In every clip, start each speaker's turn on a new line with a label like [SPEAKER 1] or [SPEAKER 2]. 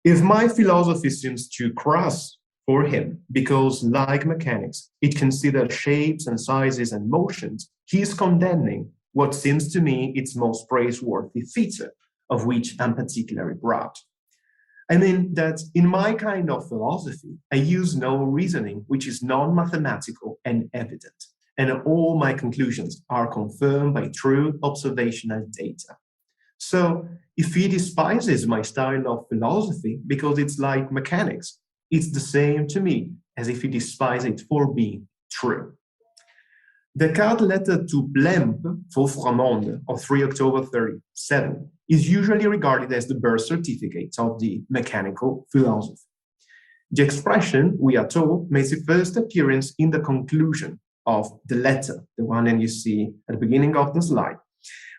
[SPEAKER 1] If my philosophy seems too crass for him, because like mechanics, it considers shapes and sizes and motions, he is condemning what seems to me its most praiseworthy feature, of which I'm particularly proud. I mean that in my kind of philosophy, I use no reasoning which is non-mathematical and evident, and all my conclusions are confirmed by true observational data. So if he despises my style of philosophy because it's like mechanics, it's the same to me as if he despises it for being true. Descartes' letter to Blemp for Froment of 3 October 37 is usually regarded as the birth certificate of the mechanical philosophy. The expression, we are told, makes its first appearance in the conclusion of the letter, the one that you see at the beginning of the slide,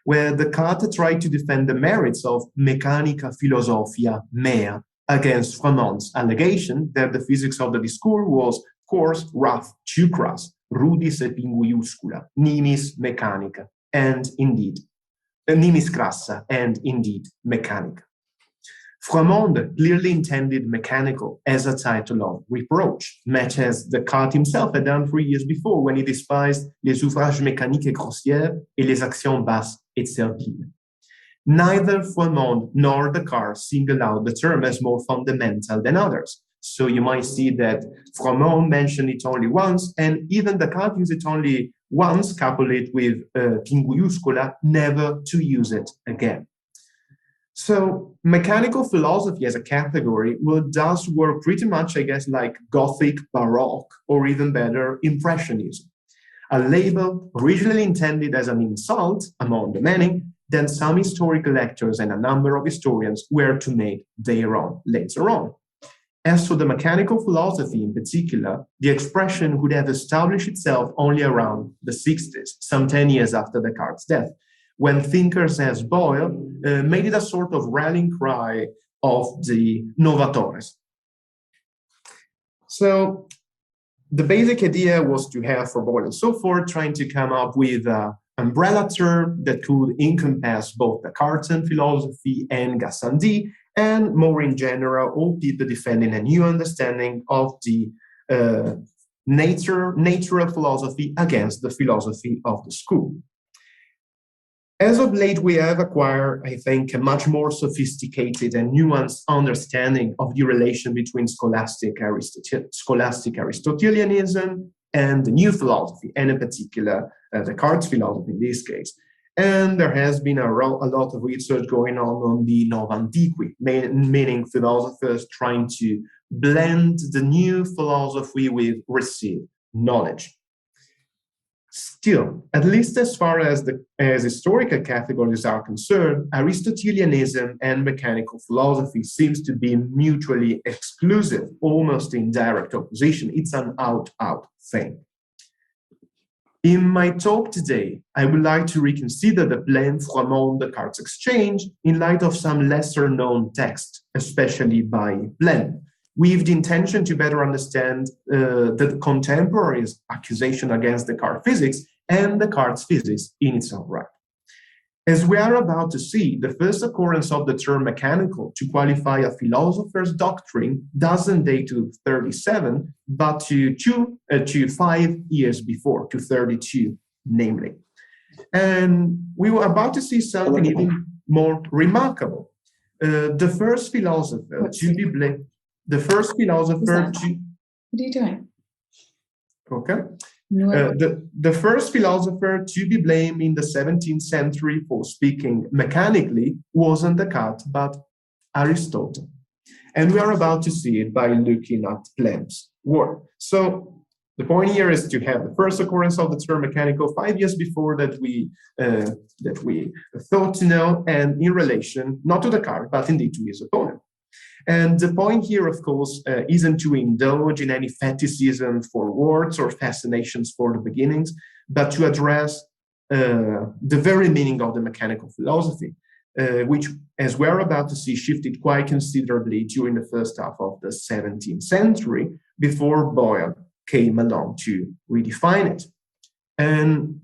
[SPEAKER 1] where Descartes tried to defend the merits of Mechanica Philosophia Mea against Froment's allegation that the physics of the discourse was coarse, rough, too crass, rudis et pinguiuscula, nimis mechanica, and indeed, nimis crassa, and indeed mechanica. Froment clearly intended mechanical as a title of reproach, much as Descartes himself had done 3 years before when he despised les ouvrages mécaniques et grossières et les actions basses et serviles. Neither Froment nor Descartes single out the term as more fundamental than others. So you might see that Froment mentioned it only once, and even Descartes used it only once, coupled it with pinguiuscula, never to use it again. So mechanical philosophy as a category does work pretty much, I guess, like Gothic, Baroque, or even better, Impressionism. A label originally intended as an insult among the many, then some historical lectors and a number of historians were to make their own later on. As for the mechanical philosophy in particular, the expression would have established itself only around the 60s, some 10 years after Descartes' death, when thinkers as Boyle made it a sort of rallying cry of the novatores. So the basic idea was to have, for Boyle and so forth, trying to come up with an umbrella term that could encompass both Descartes philosophy and Gassendi, and more in general, all people defending a new understanding of the natural philosophy against the philosophy of the school. As of late, we have acquired, I think, a much more sophisticated and nuanced understanding of the relation between scholastic Aristotelianism and the new philosophy, and in particular, Descartes' philosophy in this case. And there has been a lot of research going on the Novantiqui, meaning philosophers trying to blend the new philosophy with received knowledge. Still, at least as far as historical categories are concerned, Aristotelianism and mechanical philosophy seems to be mutually exclusive, almost in direct opposition. It's an out-out thing. In my talk today, I would like to reconsider the Blemp-Froment-Descartes exchange in light of some lesser-known texts, especially by Blemp, with the intention to better understand the contemporaries' accusation against Descartes' physics and Descartes' physics in its own right. As we are about to see, the first occurrence of the term mechanical to qualify a philosopher's doctrine doesn't date to 37, but to 5 years before, to 32, namely. And we were about to see something even more remarkable. The first philosopher to be blamed. The first philosopher to...
[SPEAKER 2] What are you doing?
[SPEAKER 1] Okay. The first philosopher to be blamed in the 17th century for speaking mechanically wasn't Descartes, but Aristotle. And we are about to see it by looking at Blemp's work. So the point here is to have the first occurrence of the term mechanical 5 years before that we thought to know, and in relation, not to Descartes, but indeed to his opponent. And the point here, of course, isn't to indulge in any fetishism for words or fascinations for the beginnings, but to address the very meaning of the mechanical philosophy, which, as we're about to see, shifted quite considerably during the first half of the 17th century before Boyle came along to redefine it. And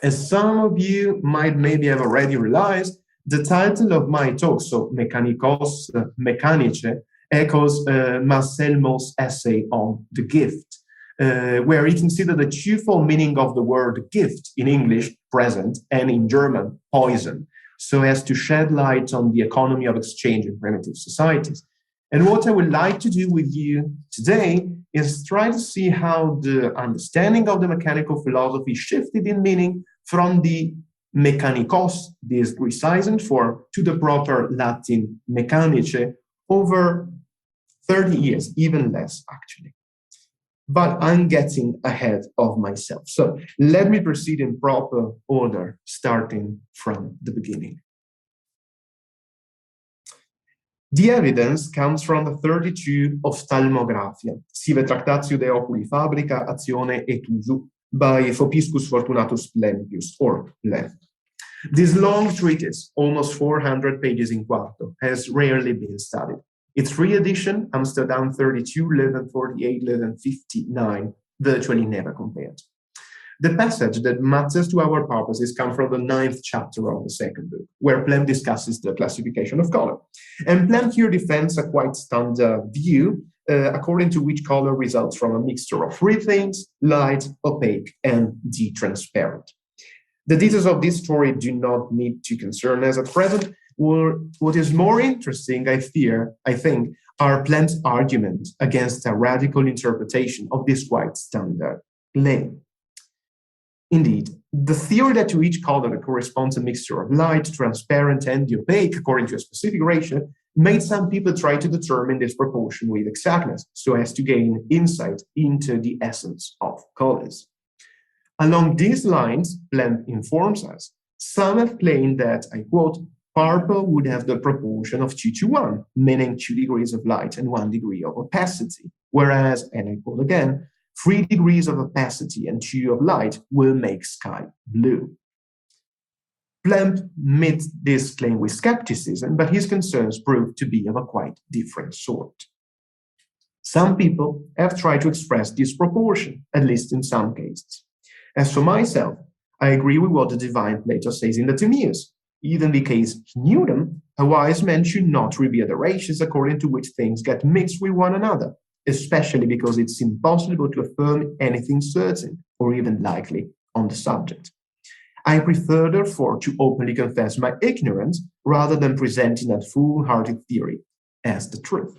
[SPEAKER 1] as some of you might maybe have already realized, The title of my talk, so Mechanikos Mechanice, echoes Marcel Maust's essay on the gift, where he considered the twofold meaning of the word gift, in English, present, and in German, poison, so as to shed light on the economy of exchange in primitive societies. And what I would like to do with you today is try to see how the understanding of the mechanical philosophy shifted in meaning from the mechanikos, this Grecisant form, to the proper Latin mechanice over 30 years, even less actually. But I'm getting ahead of myself. So let me proceed in proper order, starting from the beginning. The evidence comes from the 32 Ophthalmographia, sive tractatio de oculi fabrica, azione et usu, by Fopiscus Fortunatus Lempius, or Lem. This long treatise, almost 400 pages in quarto, has rarely been studied. Its re-edition, Amsterdam 32, 1148, 1159, virtually never compared. The passage that matters to our purposes comes from the 9th chapter of the second book, where Plem discusses the classification of color. And Plem here defends a quite standard view, according to which color results from a mixture of three things: light, opaque, and the transparent. The details of this story do not need to concern us at present. What is more interesting, I think, are Plem's arguments against a radical interpretation of this quite standard claim. Indeed, the theory that to each color corresponds a mixture of light, transparent, and the opaque, according to a specific ratio, made some people try to determine this proportion with exactness, so as to gain insight into the essence of colors. Along these lines, Plem informs us, some have claimed that, I quote, purple would have the proportion of 2 to 1, meaning 2 degrees of light and 1 degree of opacity, whereas, and I quote again, 3 degrees of opacity and 2 of light will make sky blue. Plem met this claim with skepticism, but his concerns proved to be of a quite different sort. Some people have tried to express this proportion, at least in some cases. As for myself, I agree with what the divine Plato says in the Timaeus. Even in the case he knew them, a wise man should not reveal the ratios according to which things get mixed with one another, especially because it's impossible to affirm anything certain or even likely on the subject. I prefer, therefore, to openly confess my ignorance rather than presenting that foolhardy theory as the truth.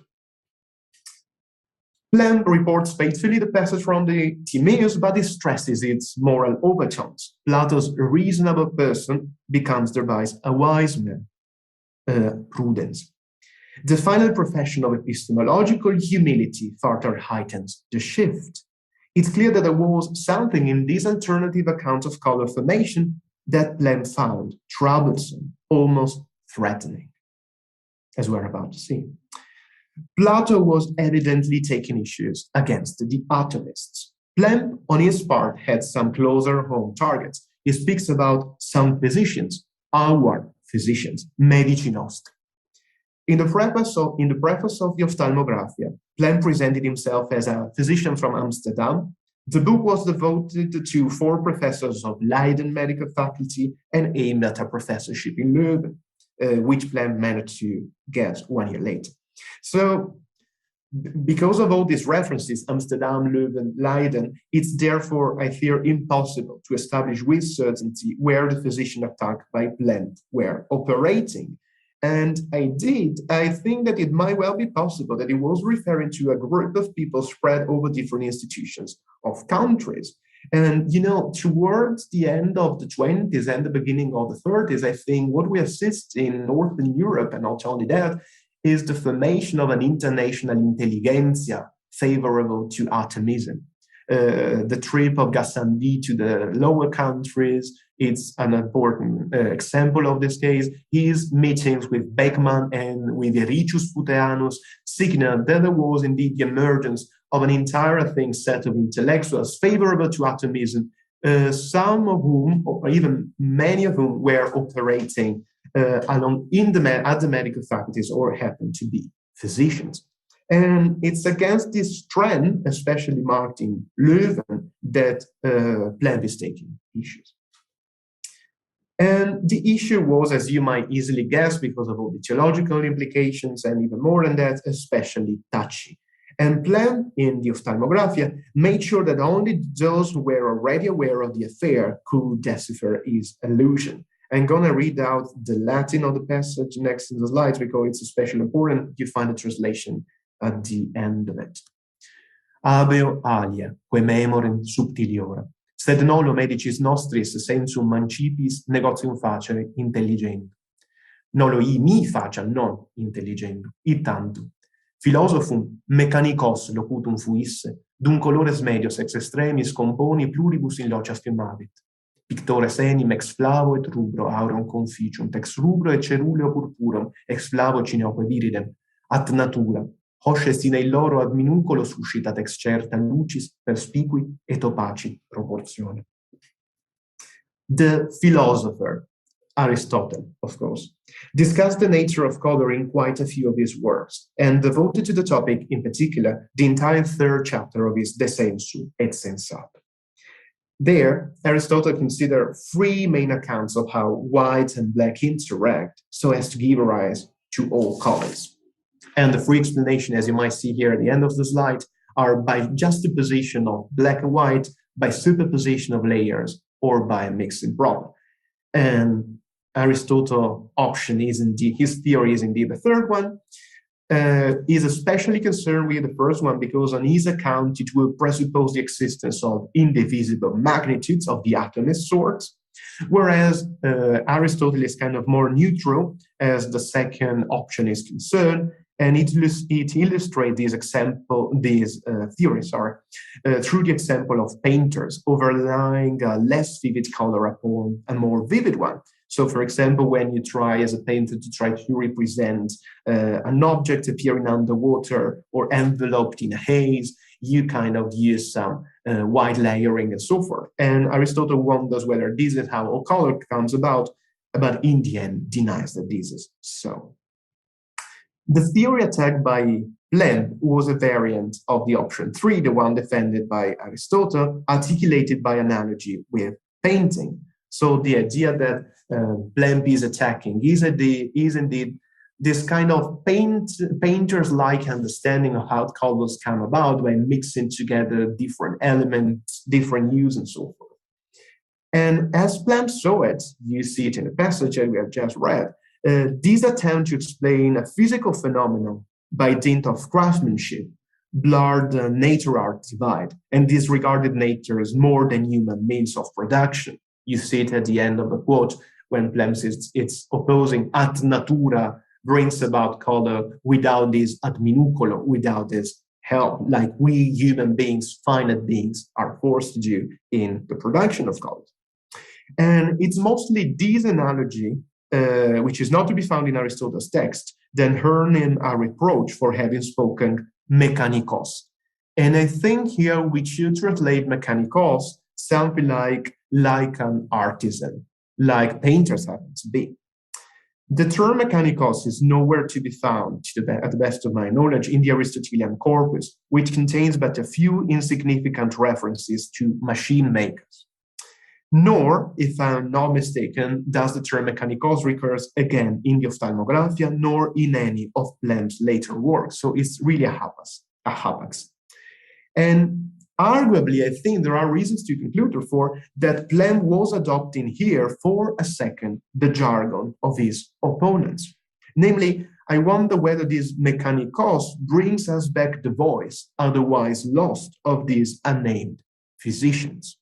[SPEAKER 1] Plem reports faithfully the passage from the Timaeus, but he stresses its moral overtones. Plato's reasonable person becomes thereby a wise man, prudence. The final profession of epistemological humility further heightens the shift. It's clear that there was something in this alternative account of color formation that Plem found troublesome, almost threatening, as we're about to see. Plato was evidently taking issues against the atomists. Plem, on his part, had some closer home targets. He speaks about some physicians, our physicians, medici nostri. In the preface of the Ophthalmographia, Plem presented himself as a physician from Amsterdam. The book was devoted to 4 professors of Leiden medical faculty and aimed at a professorship in Leuven, which Plem managed to get 1 year later. So, because of all these references, Amsterdam, Leuven, Leiden, it's therefore, I fear, impossible to establish with certainty where the physician attacked by Plem were operating. And I think that it might well be possible that it was referring to a group of people spread over different institutions of countries. And, towards the end of the 20s and the beginning of the 30s, I think what we assist in Northern Europe, and not only that, is the formation of an international intelligentsia favorable to atomism. The trip of Gassendi to the lower countries, it's an important example of this case. His meetings with Beckmann and with Ericius Puteanus signaled that there was indeed the emergence of an entire set of intellectuals favorable to atomism, some of whom, or even many of whom, were operating at the medical faculties or happened to be physicians. And it's against this trend, especially marked in Leuven, that Plem is taking issues. And the issue was, as you might easily guess, because of all the theological implications and even more than that, especially touchy. And Plem, in the Ophthalmographia, made sure that only those who were already aware of the affair could decipher his allusion. I'm going to read out the Latin of the passage next in the slides because it's especially important. You find the translation at the end of it. Abeo alia, que memorem subtiliora, sed nolo medicis nostris sensum mancipis negotium facere intelligendo. Nolo mi faciam non intelligendo, tantum. Philosophum mechanicos locutum fuisse, dum colores medios ex extremis componi pluribus in locia firmavit. Pictores enim ex flavo et rubro aurum conficiunt, ex rubro et ceruleo purpurum, ex flavo cineoque viridem, at natura, hosce sine loro ad minuncolo suscitat ex certa lucis perspiqui et opaci proportione. The philosopher, Aristotle, of course, discussed the nature of color in quite a few of his works, and devoted to the topic, in particular, the entire third chapter of his De Sensu et Sensato. There, Aristotle considered three main accounts of how white and black interact so as to give rise to all colors. And the three explanations, as you might see here at the end of the slide, are by juxtaposition of black and white, by superposition of layers, or by a mixing problem. And Aristotle's option is indeed, his theory is indeed the third one. Is especially concerned with the first one because on his account it will presuppose the existence of indivisible magnitudes of the atomist sort, whereas Aristotle is kind of more neutral as the second option is concerned, and it illustrates these theories through the example of painters overlying a less vivid color upon a more vivid one. So, for example, when you try as a painter to try to represent an object appearing underwater or enveloped in a haze, you kind of use some white layering and so forth. And Aristotle wonders whether this is how all color comes about, but in the end denies that this is so. The theory attacked by Plem was a variant of the option 3, the one defended by Aristotle, articulated by analogy with painting. So the idea that Plem is attacking is indeed this kind of painters-like understanding of how colors come about by mixing together different elements, different hues, and so forth. And as Plem saw it, you see it in the passage that we have just read, this attempt to explain a physical phenomenon by dint of craftsmanship blurred the nature-art divide and disregarded nature's more than human means of production. You see it at the end of the quote when Plem says it's opposing ad natura brings about color without this ad minuncolo, without this help, like we human beings, finite beings, are forced to do in the production of colors. And it's mostly this analogy, which is not to be found in Aristotle's text, that earned him a reproach for having spoken mechanikos. And I think here we should translate mechanikos something like an artisan, like painters happen to be. The term mechanikos is nowhere to be found, at the best of my knowledge, in the Aristotelian corpus, which contains but a few insignificant references to machine makers. Nor, if I'm not mistaken, does the term mechanikos recurs again in the Ophthalmographia, nor in any of Plem's later works. So it's really a hapax. And arguably, I think there are reasons to conclude, therefore, that Plem was adopting here for a second the jargon of his opponents. Namely, I wonder whether this mechanikos brings us back the voice, otherwise lost, of these unnamed physicians.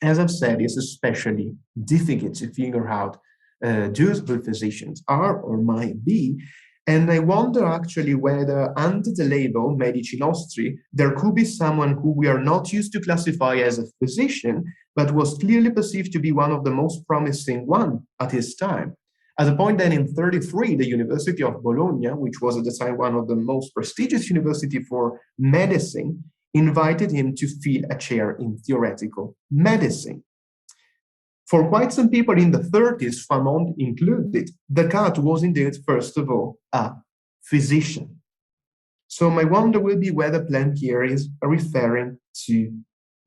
[SPEAKER 1] As I've said, it's especially difficult to figure out who physicians are or might be. And I wonder actually whether under the label Medici Nostri, there could be someone who we are not used to classify as a physician, but was clearly perceived to be one of the most promising one at his time. At the point that in 1933, the University of Bologna, which was at the time one of the most prestigious universities for medicine, invited him to fill a chair in theoretical medicine. For quite some people in the 1930s, Famond included, Descartes was indeed, first of all, a physician. So my wonder will be whether Plem here is referring to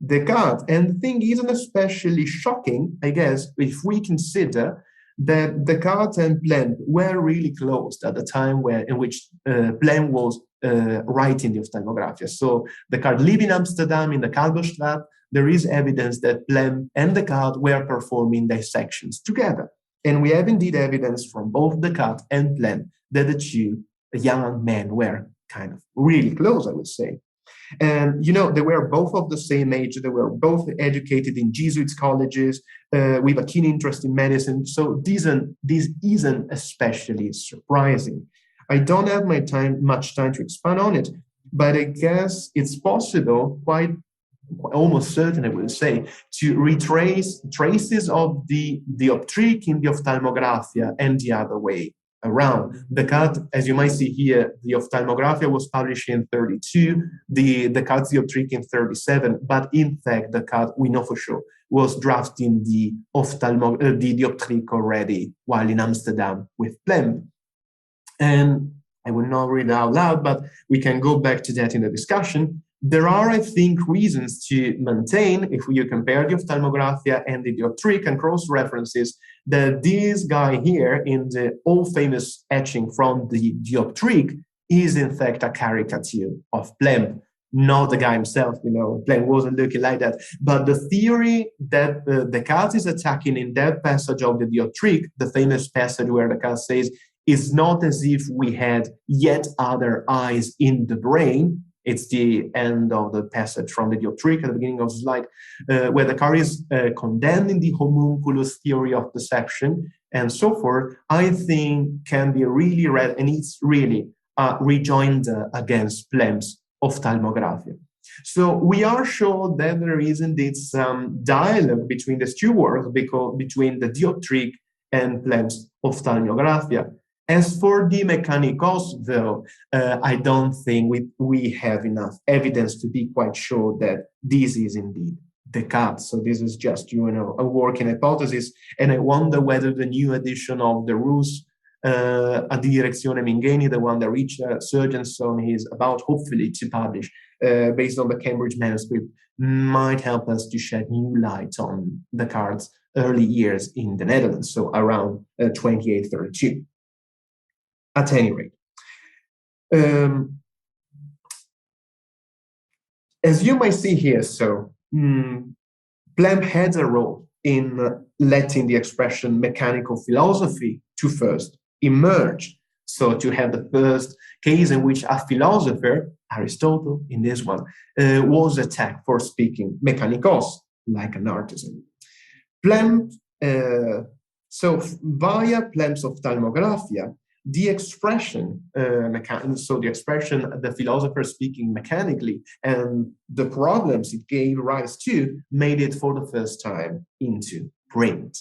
[SPEAKER 1] Descartes. And the thing isn't especially shocking, I guess, if we consider that Descartes and Plem were really close at the time in which Plem was writing the Ophthalmographia. So Descartes lived in Amsterdam in the Kalverstraat. There is evidence that Plem and Descartes were performing dissections together. And we have indeed evidence from both Descartes and Plem that the two young men were kind of really close, I would say. And, they were both of the same age. They were both educated in Jesuit colleges with a keen interest in medicine. So this isn't especially surprising. I don't have much time to expand on it, but I guess it's possible, almost certain, I would say, to retrace traces of the dioptric in the Ophthalmographia and the other way around. Descartes, as you might see here, the Ophthalmographia was published in 32, the Descartes dioptric in 37, but in fact, Descartes, we know for sure, was drafting the dioptric already while in Amsterdam with Plem. And I will not read it out loud, but we can go back to that in the discussion. There are, I think, reasons to maintain, if you compare the Ophthalmographia and the dioptric and cross-references, that this guy here in the all-famous etching from the dioptric is in fact a caricature of Plem, not the guy himself. Plem wasn't looking like that. But the theory that Descartes is attacking in that passage of the dioptric, the famous passage where Descartes says, it's not as if we had yet other eyes in the brain. It's the end of the passage from the dioptric at the beginning of the slide, where Descartes is condemning the homunculus theory of deception and so forth, I think can be really read, and it's really a rejoinder against Plem's Ophthalmographia. So we are sure that there is indeed some dialogue between the two works, between the dioptric and Plem's Ophthalmographia. As for the Mechanikos, though, I don't think we have enough evidence to be quite sure that this is indeed Descartes. So this is just, a working hypothesis. And I wonder whether the new edition of the Rus a Direzione Mingheni, the one that Richard Surgenson is about, hopefully, to publish based on the Cambridge manuscript, might help us to shed new light on Descartes' early years in the Netherlands, so around 2832. At any rate, as you might see here, Plem had a role in letting the expression mechanical philosophy to first emerge. So to have the first case in which a philosopher, Aristotle in this one, was attacked for speaking mechanikos, like an artisan. Plem, so via Plem's Ophthalmographia, the expression, the philosopher speaking mechanically and the problems it gave rise to made it for the first time into print.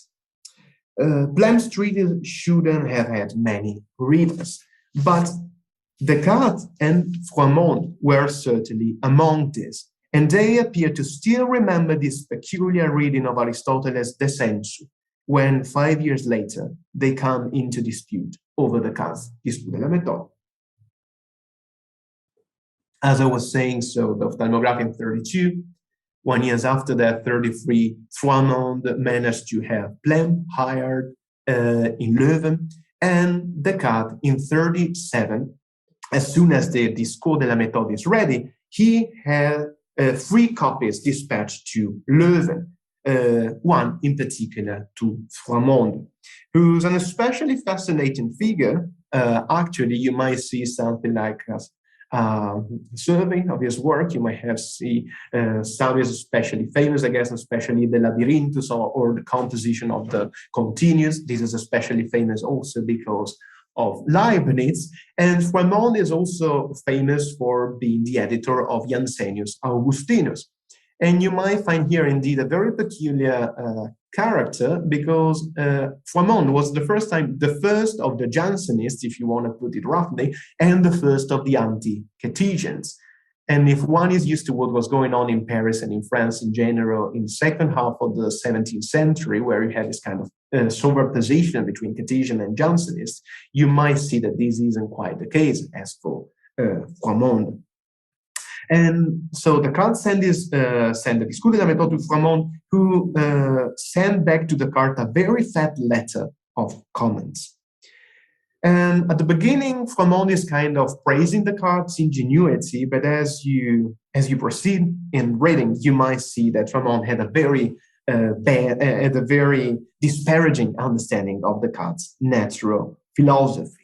[SPEAKER 1] Plem's treatise shouldn't have had many readers, but Descartes and Froimond were certainly among these, and they appear to still remember this peculiar reading of Aristotle's De Sensu, when 5 years later they come into dispute over Descartes' Dispute de la Méthode. As I was saying, so the Ophthalmographia in 32, 1 year after that, 33, Froimond managed to have Plem hired in Leuven, and Descartes in 37, as soon as the Discours de la Méthode is ready, he had 3 copies dispatched to Leuven, one in particular to Froimond, who's an especially fascinating figure. Actually, you might see something like a survey of his work. You might have some is especially famous, I guess, especially the Labyrinthus or the composition of the Continuous. This is especially famous also because of Leibniz. And Froimond is also famous for being the editor of Jansenius Augustinus. And you might find here indeed a very peculiar character, because Froimond was the first of the Jansenists, if you want to put it roughly, and the first of the anti-Cartesians. And if one is used to what was going on in Paris and in France in general in the second half of the 17th century, where you had this kind of superposition between Cartesian and Jansenists, you might see that this isn't quite the case as for Froimond. And so Descartes sent the Discours de la méthode to Froment, who sent back to Descartes a very fat letter of comments. And at the beginning, Froment is kind of praising Descartes' ingenuity, but as you proceed in reading, you might see that Froment had a very disparaging understanding of Descartes' natural philosophy.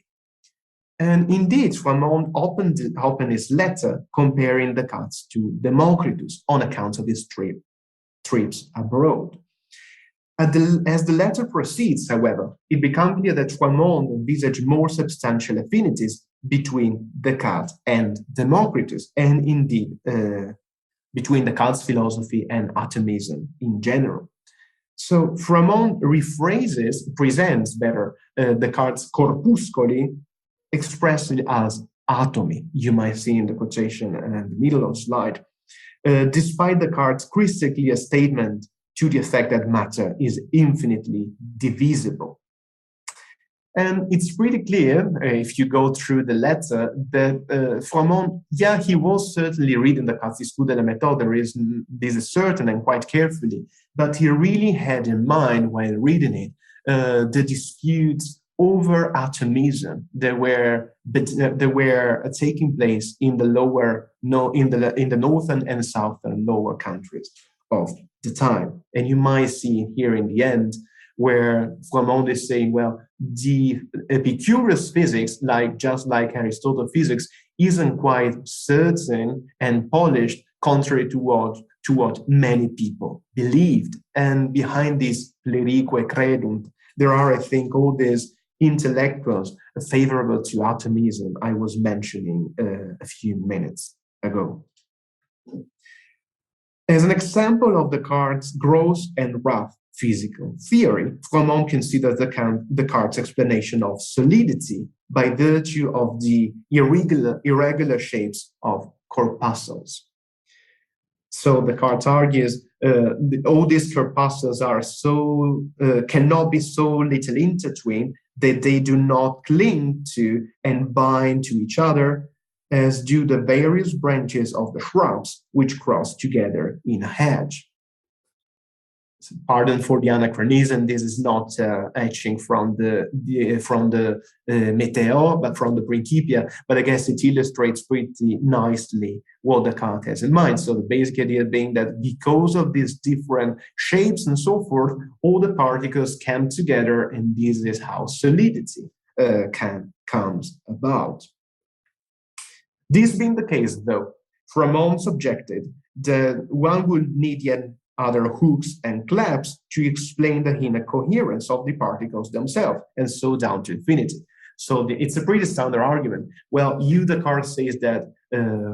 [SPEAKER 1] And indeed, Froment opened his letter comparing Descartes to Democritus on account of his trips abroad. As the letter proceeds, however, it becomes clear that Froment envisaged more substantial affinities between Descartes and Democritus, and indeed between Descartes' philosophy and atomism in general. So Froment presents better Descartes' corpusculi expressed as atomy. You might see in the quotation in the middle of the slide, despite Descartes' crystal clear statement to the effect that matter is infinitely divisible. And it's pretty clear, if you go through the letter, that Froment, he was certainly reading the Discours de la méthode, this is certain, and quite carefully, but he really had in mind while reading it the disputes over atomism that were taking place in the northern and southern lower countries of the time. And you might see here in the end where Froment is saying, well, the Epicurus physics, just like Aristotle physics, isn't quite certain and polished, contrary to what many people believed. And behind this plerique credunt, there are, I think, all these intellectuals favorable to atomism I was mentioning a few minutes ago. As an example of Descartes' gross and rough physical theory, Froment considers Descartes' explanation of solidity by virtue of the irregular shapes of corpuscles. So Descartes argues all these corpuscles cannot be so little intertwined that they do not cling to and bind to each other, as do the various branches of the shrubs which cross together in a hedge. So pardon for the anachronism. This is not etching from the Mattia, but from the Principia. But I guess it illustrates pretty nicely what Descartes has in mind. So the basic idea being that because of these different shapes and so forth, all the particles come together, and this is how solidity comes about. This being the case, though, Froment subjected that one would need yet other hooks and claps to explain the inner coherence of the particles themselves, and so down to infinity. So it's a pretty standard argument. Well, Descartes says that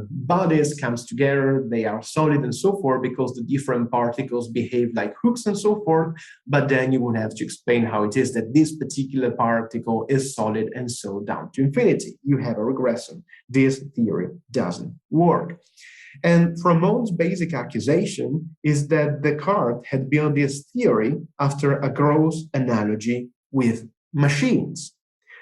[SPEAKER 1] bodies comes together, they are solid and so forth because the different particles behave like hooks and so forth, but then you would have to explain how it is that this particular particle is solid and so down to infinity. You have a regression. This theory doesn't work. And Froment's basic accusation is that Descartes had built this theory after a gross analogy with machines.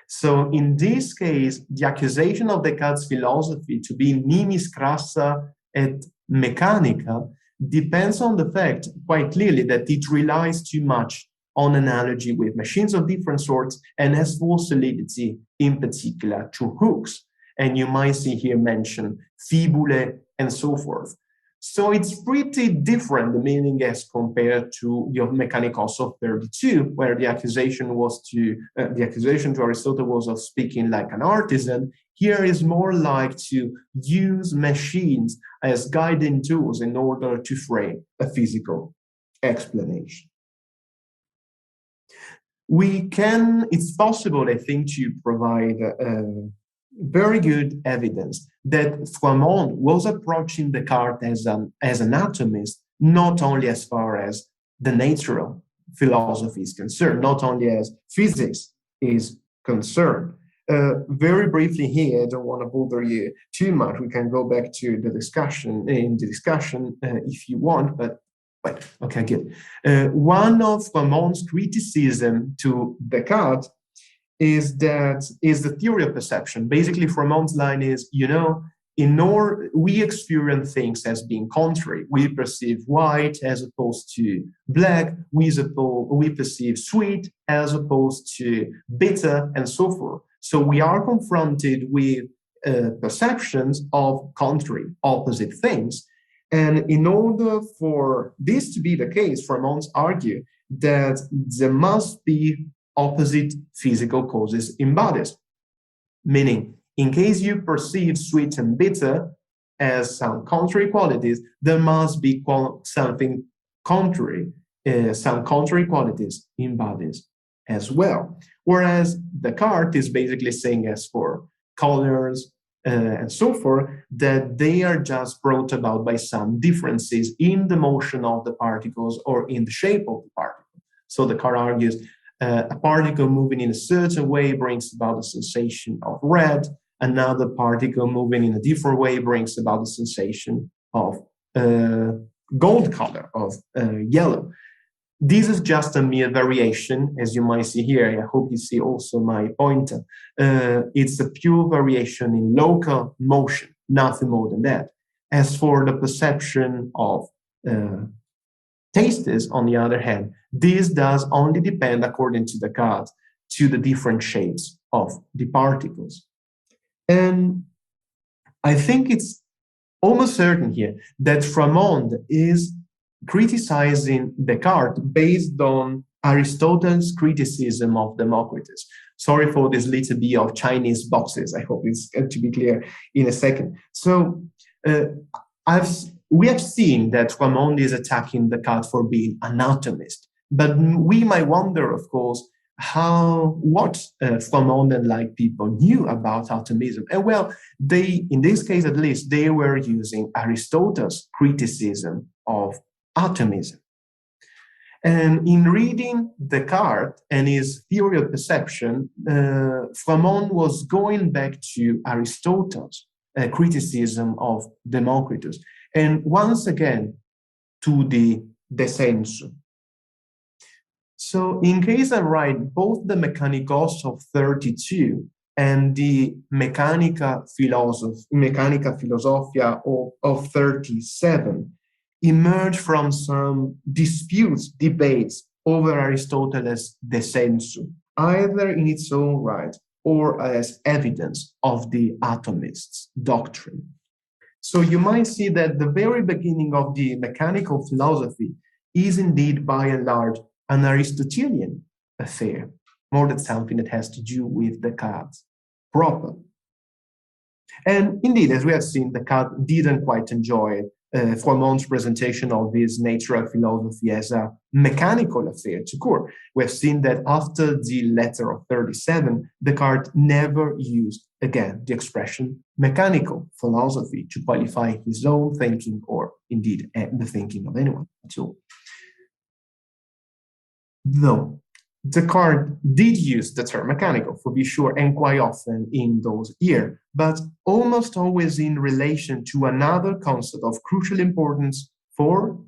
[SPEAKER 1] So in this case, the accusation of Descartes' philosophy to be nimis crassa et mechanica depends on the fact, quite clearly, that it relies too much on analogy with machines of different sorts and has full solidity, in particular, to hooks. And you might see here mentioned fibulae and so forth. So it's pretty different, the meaning as compared to the Mechanicos of 32, where the accusation to Aristotle was of speaking like an artisan. Here is more like to use machines as guiding tools in order to frame a physical explanation. It's possible, I think, to provide very good evidence that Froment was approaching Descartes as an atomist, not only as far as the natural philosophy is concerned, not only as physics is concerned. Very briefly here, I don't want to bother you too much. We can go back to the discussion if you want, but okay, good. One of Froment's criticism to Descartes is the theory of perception. Basically, Froment's line is, we experience things as being contrary. We perceive white as opposed to black. We perceive sweet as opposed to bitter, and so forth. So we are confronted with perceptions of contrary, opposite things. And in order for this to be the case, Froment argue that there must be opposite physical causes in bodies. Meaning, in case you perceive sweet and bitter as some contrary qualities, there must be something contrary, some contrary qualities in bodies as well. Whereas Descartes is basically saying, as for colors and so forth, that they are just brought about by some differences in the motion of the particles or in the shape of the particle. So Descartes argues a particle moving in a certain way brings about a sensation of red. Another particle moving in a different way brings about a sensation of gold color, of yellow. This is just a mere variation, as you might see here. I hope you see also my pointer. It's a pure variation in local motion, nothing more than that. As for the perception of tastes, on the other hand, this does only depend, according to Descartes, to the different shapes of the particles. And I think it's almost certain here that Froment is criticizing Descartes based on Aristotle's criticism of Democritus. Sorry for this little bit of Chinese boxes. I hope it's going to be clear in a second. So we have seen that Froment is attacking Descartes for being an atomist. But we might wonder, of course, what Froment and like people knew about atomism. And well, in this case at least, they were using Aristotle's criticism of atomism. And in reading Descartes and his theory of perception, Froment was going back to Aristotle's criticism of Democritus, and once again to the De Sensu. So in case I write both the Mechanikos of 32 and the Mechanica Philosophia of 37 emerge from some disputes, debates over Aristotle's De Sensu, either in its own right or as evidence of the atomist's doctrine. So you might see that the very beginning of the mechanical philosophy is indeed by and large an Aristotelian affair, more than something that has to do with Descartes proper. And indeed, as we have seen, Descartes didn't quite enjoy Froment's presentation of his natural philosophy as a mechanical affair to court. We have seen that after the letter of 37, Descartes never used again the expression mechanical philosophy to qualify his own thinking or indeed the thinking of anyone at all. Though Descartes did use the term mechanical, for be sure, and quite often in those years, but almost always in relation to another concept of crucial importance for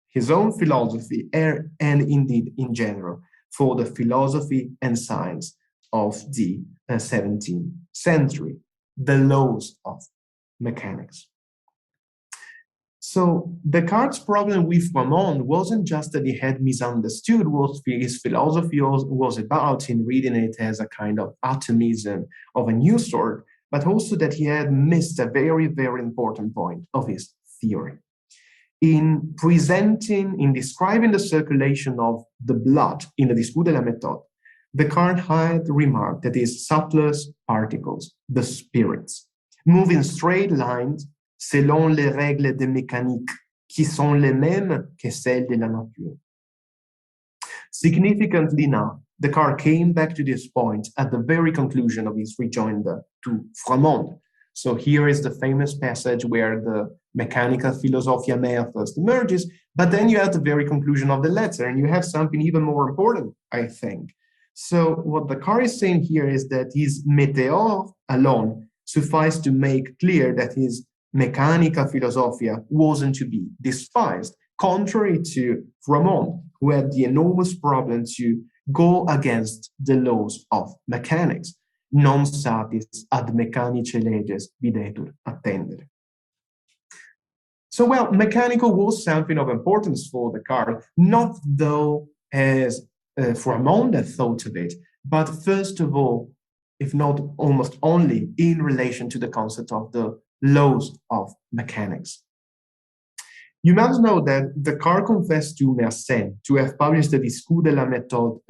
[SPEAKER 1] his own philosophy and indeed in general for the philosophy and science of the 17th century, the laws of mechanics. So Descartes' problem with Froment wasn't just that he had misunderstood what his philosophy was about in reading it as a kind of atomism of a new sort, but also that he had missed a very, very important point of his theory. In describing the circulation of the blood in the Discours de la Méthode, Descartes had remarked that his subtlest particles, the spirits, move in straight lines selon les règles de mécanique, qui sont les mêmes que celles de la nature. Significantly now, Descartes came back to this point at the very conclusion of his rejoinder to Froment. So here is the famous passage where the Mechanica Philosophia Mea first emerges, but then you have the very conclusion of the letter, and you have something even more important, I think. So what Descartes is saying here is that his meteor alone sufficed to make clear that his Mechanica Philosophia wasn't to be despised, contrary to Froment, who had the enormous problem to go against the laws of mechanics. non satis ad mechanice leges videtur attendere. So, well, mechanical was something of importance for Descartes, not though as for a moment thought of it, but first of all, if not almost only, in relation to the concept of the laws of mechanics. You must know that Descartes confessed to Mersenne to have published the Discours de la méthode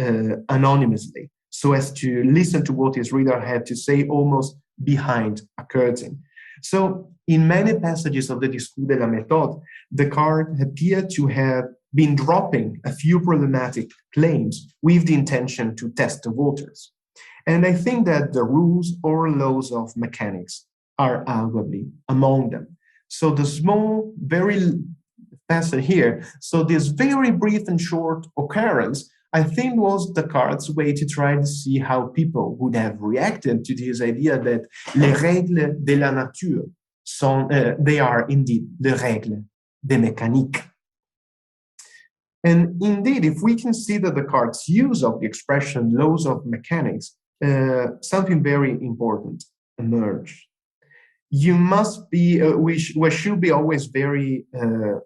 [SPEAKER 1] anonymously, so as to listen to what his reader had to say almost behind a curtain. So, in many passages of the Discours de la méthode, Descartes appeared to have been dropping a few problematic claims with the intention to test the waters. And I think that the rules or laws of mechanics are arguably among them. So the small, very passage here, so this very brief and short occurrence, I think was Descartes' way to try to see how people would have reacted to this idea that les règles de la nature they are indeed les règles de mécanique. And indeed, if we consider Descartes' use of the expression laws of mechanics, something very important emerged. You must be, we should be always very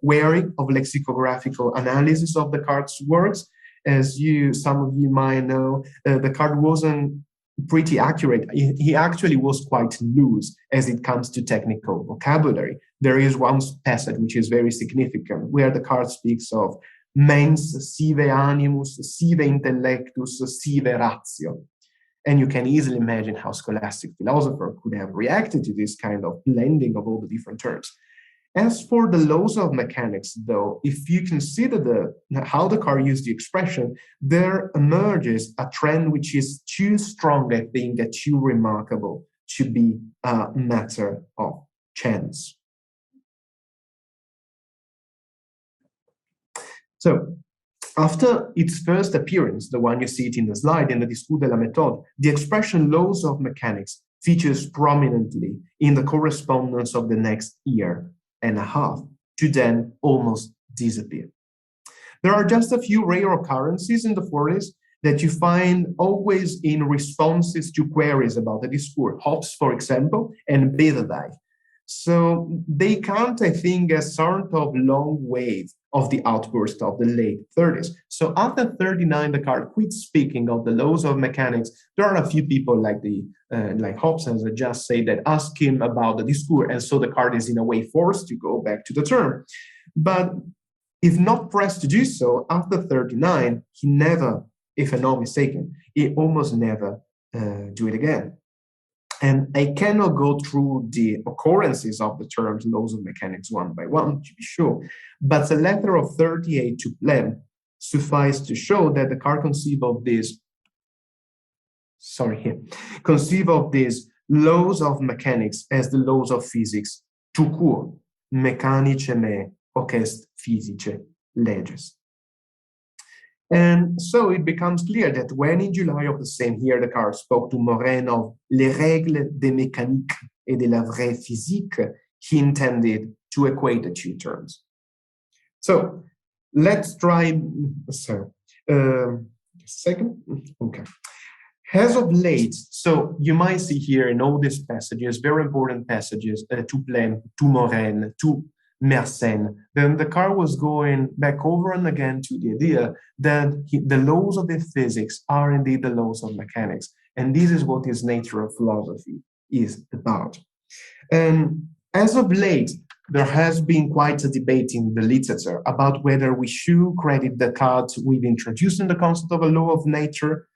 [SPEAKER 1] wary of lexicographical analysis of Descartes' works. As some of you might know, Descartes wasn't pretty accurate. He actually was quite loose as it comes to technical vocabulary. There is one passage which is very significant where Descartes speaks of mens sive animus, sive intellectus, sive ratio. And you can easily imagine how scholastic philosopher could have reacted to this kind of blending of all the different terms. As for the laws of mechanics, though, if you consider how Descartes used the expression, there emerges a trend which is too strong, I think, and too remarkable to be a matter of chance. So, after its first appearance, the one you see it in the slide, in the Discours de la méthode, the expression laws of mechanics features prominently in the correspondence of the next year and a half, to then almost disappear. There are just a few rare occurrences in the 40s that you find always in responses to queries about the discourse. Hobbes, for example, and Bilderdijk. So they count, I think, a sort of long wave of the outburst of the late 30s. So after 39, Descartes quit speaking of the laws of mechanics. There are a few people like Hobbes, as I just said, that ask him about the discourse, and so Descartes is in a way forced to go back to the term. But if not pressed to do so, after 39, he never, if I'm not mistaken, he almost never do it again. And I cannot go through the occurrences of the terms laws of mechanics one by one, to be sure, but the letter of 38 to Plem suffice to show that Descartes conceived of these laws of mechanics as the laws of physics, tout court, mechanice me hoc est physice leges. And so it becomes clear that when in July of the same year, Descartes spoke to Morin of les règles de mécanique et de la vraie physique, he intended to equate the two terms. So let's try, second, okay. As of late, so you might see here in all these passages, very important passages, to Plem, to Morin, to Mersenne, then Descartes was going back over and again to the idea that the laws of the physics are indeed the laws of mechanics. And this is what his nature of philosophy is about. And as of late, there has been quite a debate in the literature about whether we should credit Descartes with introducing the concept of a law of nature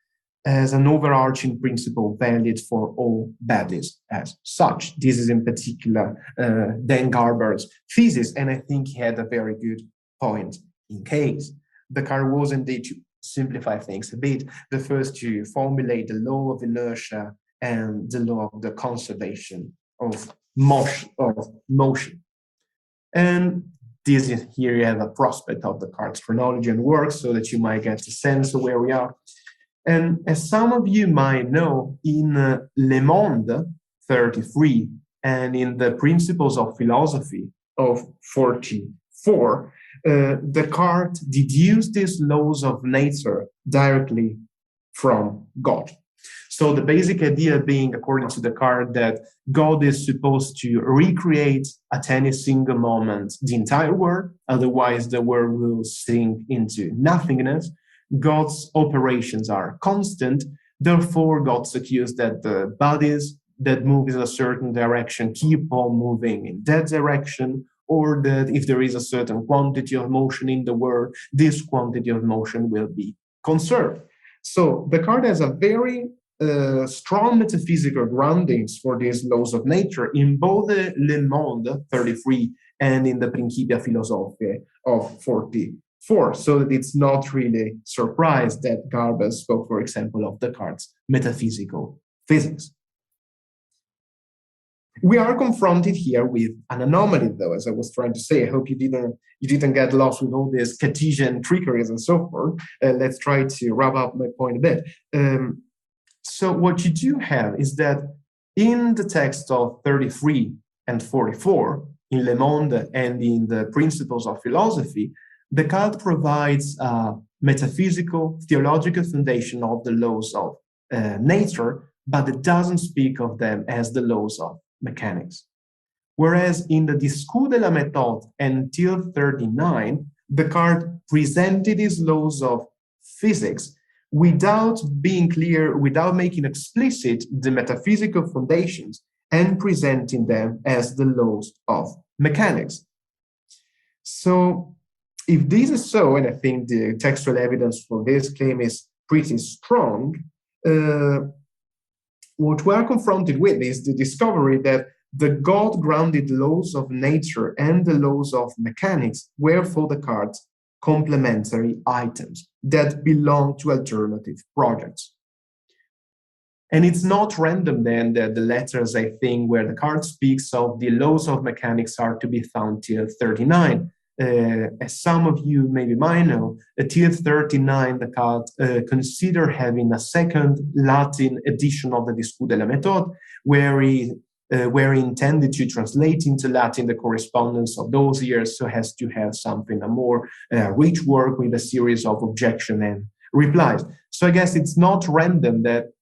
[SPEAKER 1] as an overarching principle valid for all bodies as such. This is in particular Dan Garber's thesis, and I think he had a very good point in case. Descartes was indeed, to simplify things a bit, the first to formulate the law of inertia and the law of the conservation of motion. And this is here you have a prospect of Descartes' chronology and work so that you might get a sense of where we are. And as some of you might know, in Le Monde 33 and in the Principles of Philosophy of 44, Descartes deduced these laws of nature directly from God. So the basic idea being, according to Descartes, that God is supposed to recreate at any single moment the entire world, otherwise the world will sink into nothingness. God's operations are constant, therefore God secures that the bodies that move in a certain direction keep on moving in that direction, or that if there is a certain quantity of motion in the world, this quantity of motion will be conserved. So Descartes has a very strong metaphysical groundings for these laws of nature in both the Le Monde 33 and in the Principia Philosophiae of 44. So that it's not really surprised that Garber spoke, for example, of Descartes' metaphysical physics. We are confronted here with an anomaly, though, as I was trying to say. I hope you didn't get lost with all these Cartesian trickeries and so forth. Let's try to wrap up my point a bit. So what you do have is that in the text of 33 and 44, in Le Monde and in the Principles of Philosophy, Descartes provides a metaphysical, theological foundation of the laws of nature, but it doesn't speak of them as the laws of mechanics. Whereas in the Discours de la Méthode until 39, Descartes presented his laws of physics without being clear, without making explicit the metaphysical foundations and presenting them as the laws of mechanics. So if this is so, and I think the textual evidence for this claim is pretty strong, what we are confronted with is the discovery that the God-grounded laws of nature and the laws of mechanics were for Descartes complementary items that belong to alternative projects. And it's not random then that the letters, I think, where Descartes speaks of the laws of mechanics are to be found till 39. As some of you maybe might know, till 39, Descartes considered having a second Latin edition of the Discours de la Méthode, where he intended to translate into Latin the correspondence of those years, so as to have something, a more rich work with a series of objections and replies. So I guess it's not random that,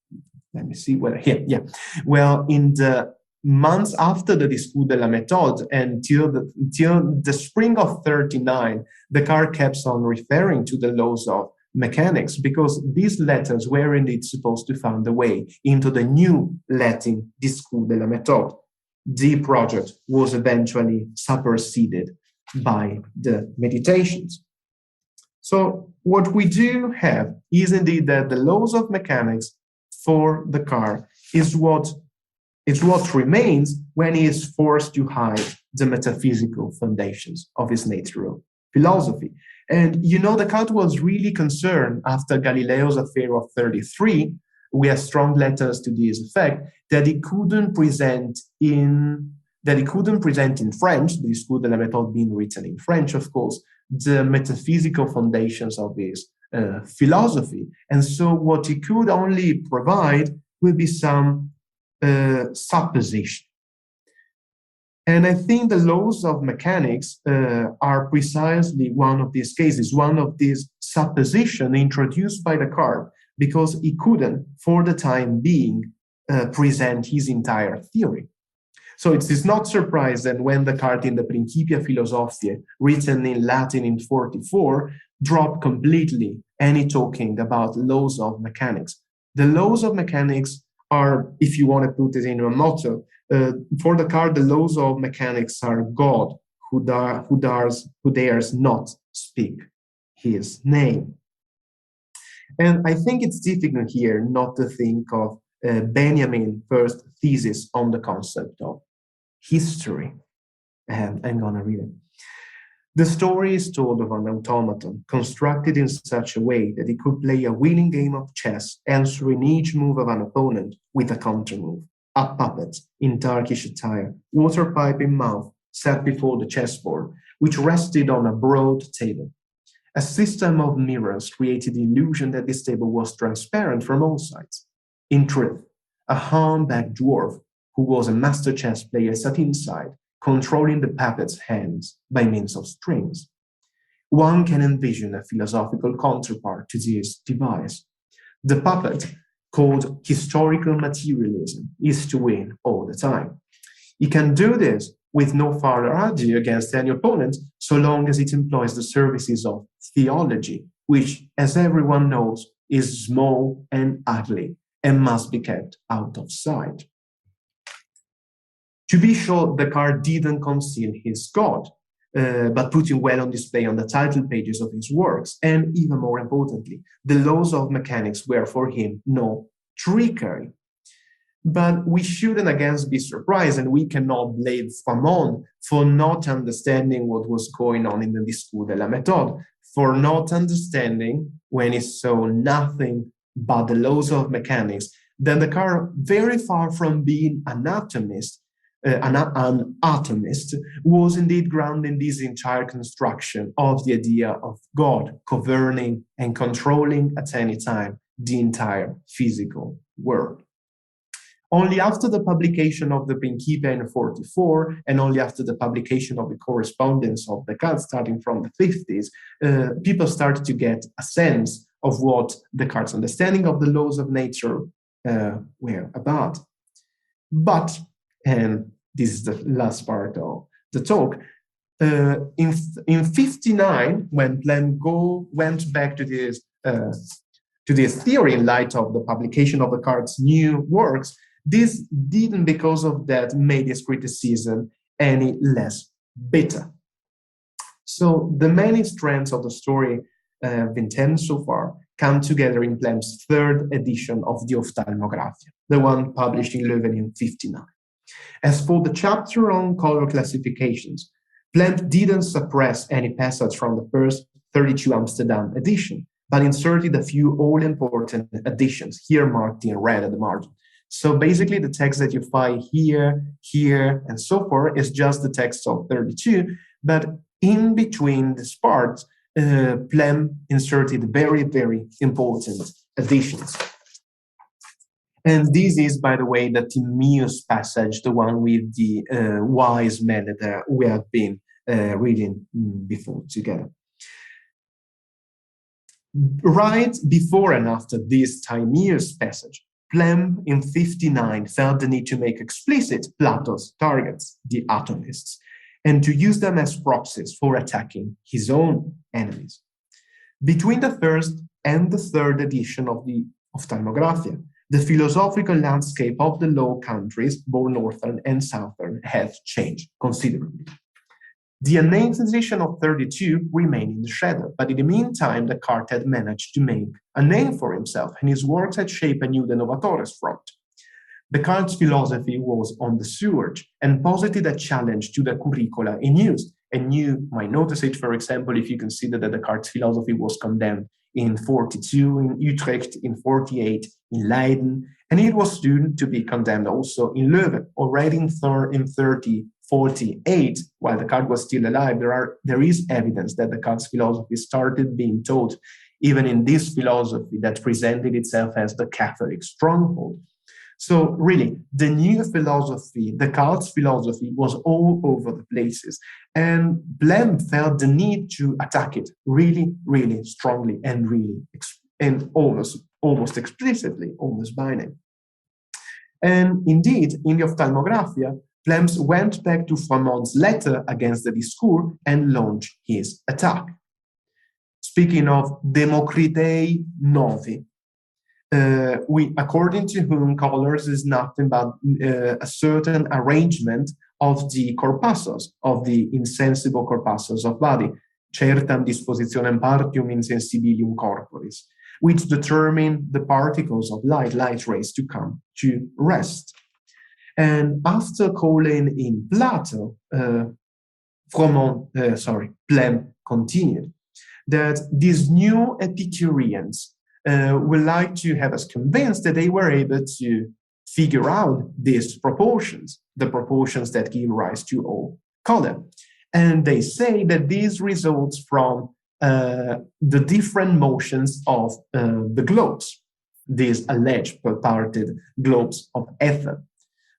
[SPEAKER 1] let me see whether here, yeah. Well, in the months after the Discours de la Méthode until the spring of 39, Descartes kept on referring to the laws of mechanics, because these letters were indeed supposed to find a way into the new Latin Discours de la Méthode. The project was eventually superseded by the Meditations. So what we do have is indeed that the laws of mechanics for Descartes is what remains when he is forced to hide the metaphysical foundations of his natural philosophy. And you know, Descartes was really concerned after Galileo's affair of 33. We have strong letters to this effect that he couldn't present in French, the Discours de la Méthode being written in French, of course, the metaphysical foundations of his philosophy. And so what he could only provide will be some supposition. And I think the laws of mechanics are precisely one of these cases, one of these suppositions introduced by Descartes, because he couldn't, for the time being, present his entire theory. So it is not surprising when Descartes in the Principia Philosophiae, written in Latin in 44, dropped completely any talking about laws of mechanics. The laws of mechanics are, if you want to put it in a motto, for Descartes, the laws of mechanics are God who dares not speak his name. And I think it's difficult here not to think of Benjamin's first thesis on the concept of history. And I'm going to read it. The story is told of an automaton constructed in such a way that it could play a winning game of chess, answering each move of an opponent with a countermove. A puppet in Turkish attire, water pipe in mouth, sat before the chessboard, which rested on a broad table. A system of mirrors created the illusion that this table was transparent from all sides. In truth, a humpbacked dwarf, who was a master chess player, sat inside, controlling the puppet's hands by means of strings. One can envision a philosophical counterpart to this device. The puppet called historical materialism, is to win all the time. He can do this with no further ado against any opponent, so long as it employs the services of theology, which, as everyone knows, is small and ugly and must be kept out of sight. To be sure, Descartes didn't conceal his God, but put him well on display on the title pages of his works. And even more importantly, the laws of mechanics were for him no trickery. But we shouldn't again be surprised, and we cannot blame Froment for not understanding what was going on in the Discours de la Méthode, for not understanding, when he saw nothing but the laws of mechanics, that Descartes, very far from being an atomist, was indeed grounding this entire construction of the idea of God governing and controlling at any time the entire physical world. Only after the publication of the Principia in 1944, and only after the publication of the correspondence of Descartes starting from the 50s, people started to get a sense of what Descartes' understanding of the laws of nature were about. But, and this is the last part of the talk, in 59, when Planck went back to this theory in light of the publication of Descartes' new works, this didn't, because of that, make his criticism any less bitter. So the many strands of the story intended so far come together in Planck's third edition of the Ophthalmographia, the one published in Leuven in 59. As for the chapter on color classifications, Planck didn't suppress any passage from the first 32 Amsterdam edition, but inserted a few all-important additions, here marked in red at the margin. So basically, the text that you find here, and so forth is just the text of 32, but in between these parts, Planck inserted very, very important additions. And this is, by the way, the Timaeus passage, the one with the wise men that we have been reading before together. Right before and after this Timaeus passage, Planck in 59 felt the need to make explicit Plato's targets, the atomists, and to use them as proxies for attacking his own enemies. Between the first and the third edition of the Ophthalmographia, the philosophical landscape of the Low Countries, both northern and southern, has changed considerably. The unnamed edition of 32 remained in the shadow, but in the meantime, Descartes had managed to make a name for himself, and his works had shaped a new De Novatores front. Descartes' philosophy was on the surge and posited a challenge to the curricula in use. And you might notice it, for example, if you consider that Descartes' philosophy was condemned in 42 in Utrecht, in 48 in Leiden, and it was soon to be condemned also in Leuven. Already in 48, while Descartes was still alive, there is evidence that Descartes' philosophy started being taught even in this philosophy that presented itself as the Catholic stronghold. So really, the new philosophy, Descartes' philosophy, was all over the places. And Planck felt the need to attack it really, really strongly and almost explicitly, almost by name. And indeed, in the Ophthalmographia, Planck went back to Froment's letter against the Discours and launched his attack. Speaking of Democritae Novi, according to whom colors is nothing but a certain arrangement of the corpuscles, of the insensible corpuscles of body, certam dispositionem partium insensibilium corporis, which determine the particles of light rays to come to rest. And after calling in Plato, Planck continued that these new Epicureans would like to have us convinced that they were able to figure out these proportions, the proportions that give rise to all color. And they say that this results from the different motions of the globes, these alleged perparted globes of ether.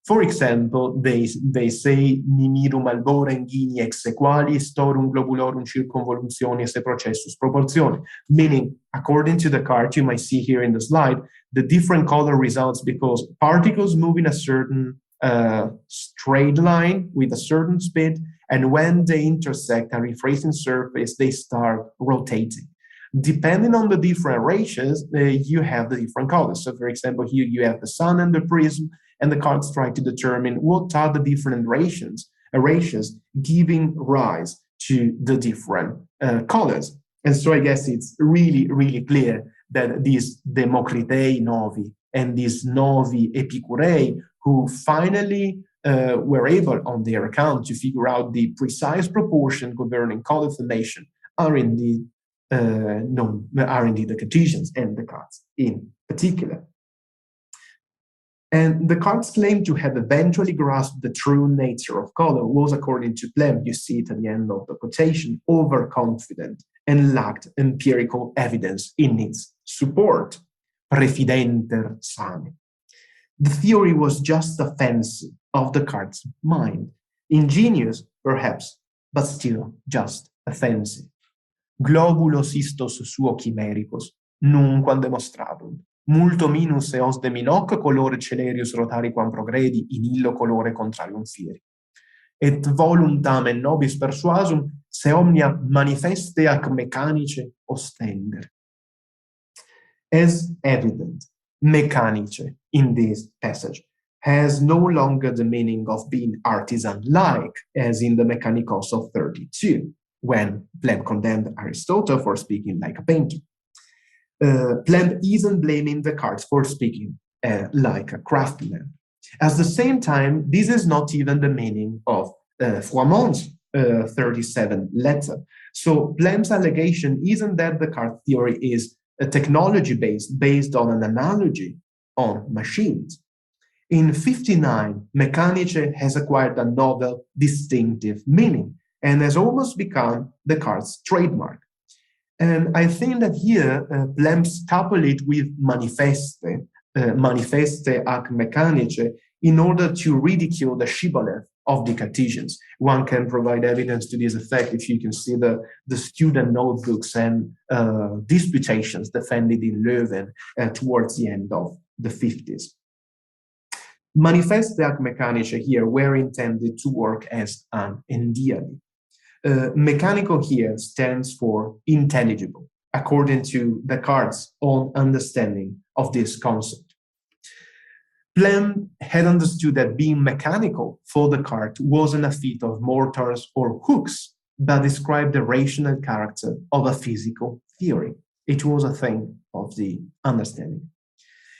[SPEAKER 1] For example, they say nimirum albora ingini ex equali storum globulorum circumvolutionis e processus proportione, meaning, according to the chart you might see here in the slide, the different color results because particles move in a certain straight line with a certain speed, and when they intersect a rephrasing surface, they start rotating. Depending on the different ratios, you have the different colors. So, for example, here you have the sun and the prism, and the cards try to determine what are the different ratios giving rise to the different colors. And so I guess it's really, really clear that these Democritai Novi and these Novi Epicurei, who finally were able on their account to figure out the precise proportion governing color formation, are indeed the Cartesians and Descartes in particular. And Descartes' claim to have eventually grasped the true nature of color was, according to Plem, you see it at the end of the quotation, overconfident and lacked empirical evidence in its support. Prefidenter sane. The theory was just a fancy of Descartes' mind, ingenious perhaps, but still just a fancy. Globulos istos suo chimericos, nunquam demonstrabunt. Multo minus eos de minoc colore celerius rotariquam progredi in illo colore contrarium fieri. Et volum tamen nobis persuasum se omnia manifeste ac mechanice ostender. As evident, mechanice in this passage has no longer the meaning of being artisan-like, as in the Mechanikos of 32, when Plem condemned Aristotle for speaking like a painter. Plem isn't blaming Descartes for speaking like a craftsman. At the same time, this is not even the meaning of Froment's 37 letter. So Plem's allegation isn't that Descartes' theory is technology-based, based on an analogy on machines. In 59, Mechanice has acquired a novel, distinctive meaning and has almost become Descartes' trademark. And I think that here, Plem coupled it with manifeste ac mechanice, in order to ridicule the shibboleth of the Cartesians. One can provide evidence to this effect if you consider the student notebooks and disputations defended in Leuven towards the end of the 50s. Manifeste ac mechanice here were intended to work as an endiadi. Mechanical here stands for intelligible, according to Descartes' own understanding of this concept. Plem had understood that being mechanical for Descartes wasn't a feat of mortars or hooks, but described the rational character of a physical theory. It was a thing of the understanding.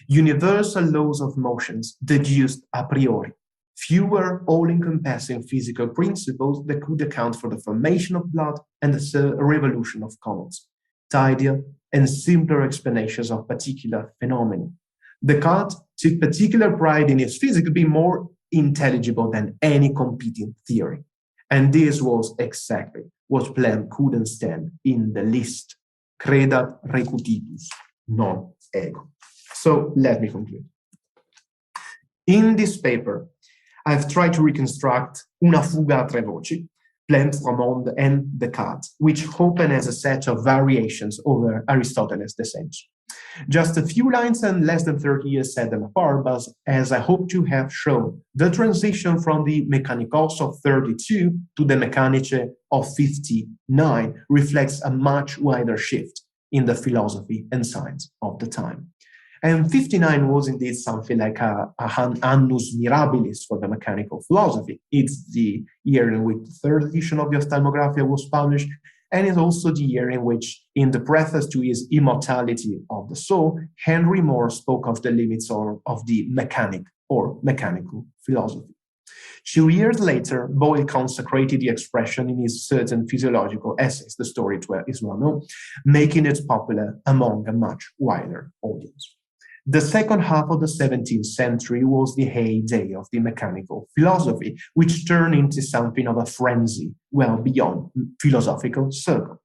[SPEAKER 1] Universal laws of motions deduced a priori, fewer all-encompassing physical principles that could account for the formation of blood and the revolution of comets, tidier and simpler explanations of particular phenomena. Descartes took particular pride in his physics being more intelligible than any competing theory. And this was exactly what Plem couldn't stand in the least. Credat recutitus non ego. So let me conclude. In this paper, I've tried to reconstruct una fuga a tre voci, Plem, Froment, and Descartes, which open as a set of variations over Aristotle's De Sensu. Just a few lines and less than 30 years set them apart, but as I hope to have shown, the transition from the Mechanikos of 32 to the Mechanice of 59 reflects a much wider shift in the philosophy and science of the time. And 59 was indeed something like an annus mirabilis for the mechanical philosophy. It's the year in which the third edition of the Ophthalmographia was published, and it's also the year in which, in the preface to his Immortality of the Soul, Henry Moore spoke of the limits of the mechanic or mechanical philosophy. 2 years later, Boyle consecrated the expression in his Certain Physiological Essays, the story is well known, making it popular among a much wider audience. The second half of the 17th century was the heyday of the mechanical philosophy, which turned into something of a frenzy well beyond philosophical circle.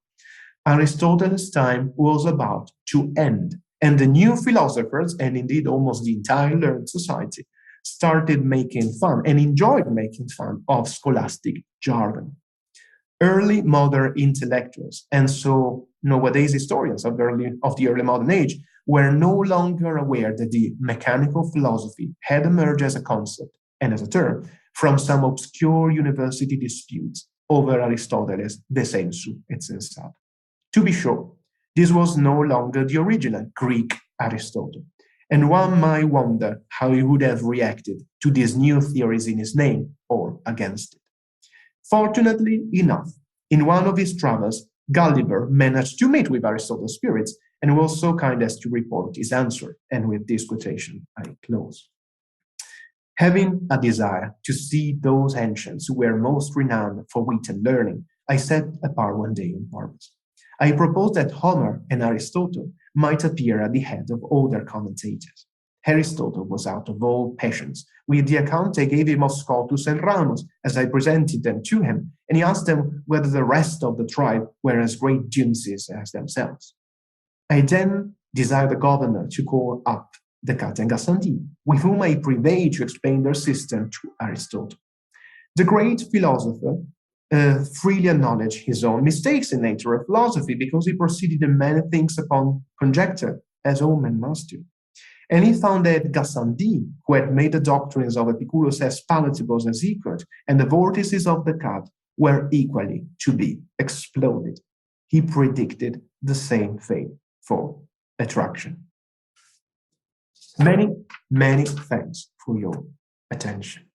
[SPEAKER 1] Aristotle's time was about to end, and the new philosophers, and indeed almost the entire learned society, started making fun and enjoyed making fun of scholastic jargon. Early modern intellectuals, and so nowadays historians of the early modern age, were no longer aware that the mechanical philosophy had emerged as a concept and as a term from some obscure university disputes over Aristoteles' De sensu et sensato. To be sure, this was no longer the original Greek Aristotle, and one might wonder how he would have reacted to these new theories in his name or against it. Fortunately enough, in one of his travels, Gulliver managed to meet with Aristotle's spirits and was so kind as to report his answer. And with this quotation, I close. Having a desire to see those ancients who were most renowned for wit and learning, I set apart one day on purpose. I proposed that Homer and Aristotle might appear at the head of all their commentators. Aristotle was out of all patience with the account I gave him of Scotus and Ramus as I presented them to him, and he asked them whether the rest of the tribe were as great geniuses as themselves. I then desired the governor to call up Descartes and Gassendi, with whom I prevailed to explain their system to Aristotle. The great philosopher freely acknowledged his own mistakes in nature of philosophy because he proceeded in many things upon conjecture, as all men must do. And he found that Gassendi, who had made the doctrines of Epicurus as palatable as he could, and the vortices of Descartes were equally to be exploded. He predicted the same fate for attraction. Many, many thanks for your attention.